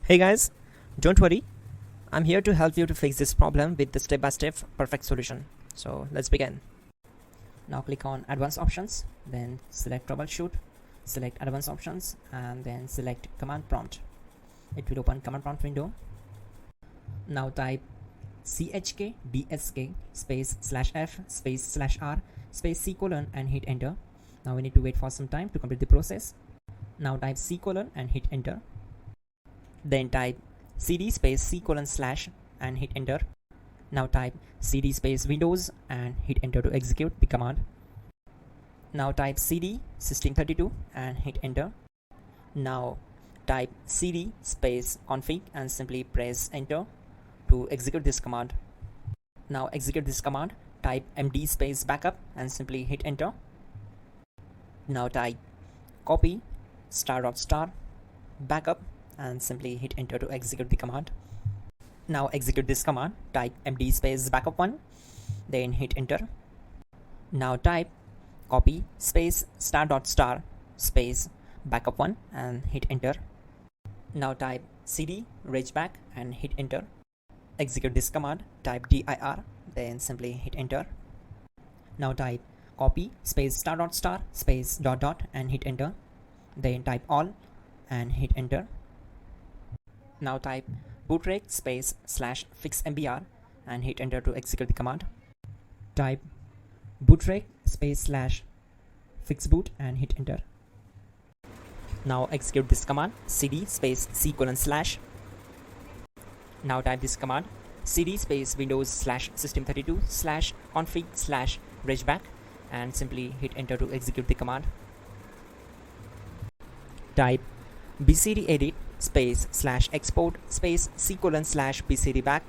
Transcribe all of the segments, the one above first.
Hey guys, don't worry, I'm here to help you to fix this problem with the step-by-step perfect solution. So let's begin. Now click on Advanced Options, then select Troubleshoot, select Advanced Options, and then select Command Prompt. It will open Command Prompt window. Now type chkdsk space /f space /r space c colon and hit enter. Now we need to wait for some time to complete the process. Now type c colon and hit enter. Then type cd space c colon / and hit enter. Now type cd space Windows and hit enter to execute the command. Now type cd system32 and hit enter. Now type cd space config and simply press enter to execute this command. Now execute this command, type md space backup and simply hit enter. Now type copy ** backup and simply hit enter to execute the command. Now execute this command, type md space backup1, then hit enter. Now type copy space ** space backup1 and hit enter. Now type cd regback and hit enter. Execute this command, type dir, then simply hit enter. Now type copy space ** space ... and hit enter. Then type all and hit enter. Now type bootrec space /fixmbr and hit enter to execute the command. Type bootrec space /fixboot and hit enter. Now execute this command, cd space c colon /. Now type this command, cd space Windows /system32 /config /regback and simply hit enter to execute the command. Type bcd edit space /export space c colon /bcd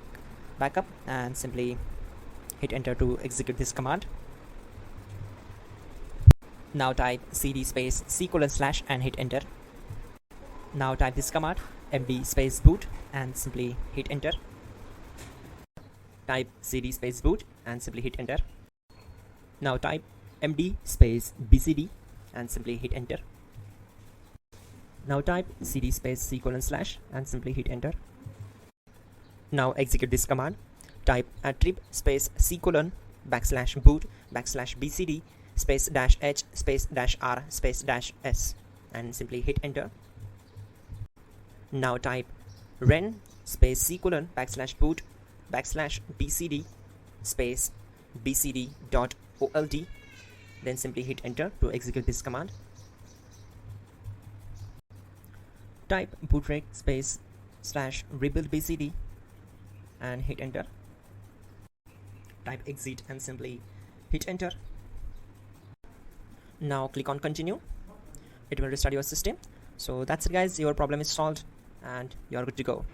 backup and simply hit enter to execute this command. Now type cd space c colon / and hit enter. Now type this command, md space boot and simply hit enter. Type cd space boot and simply hit enter. Now type md space bcd and simply hit enter. Now type cd space c colon / and simply hit enter. Now execute this command, type attrib space c colon /boot /bcd space -h space -r space -s and simply hit enter. Now type ren space c colon /boot /bcd space bcd.old, then simply hit enter to execute this command. Type bootrec space /rebuild bcd and hit enter. Type exit and simply hit enter. Now click on continue. It will restart your system. So that's it guys, your problem is solved and you're good to go.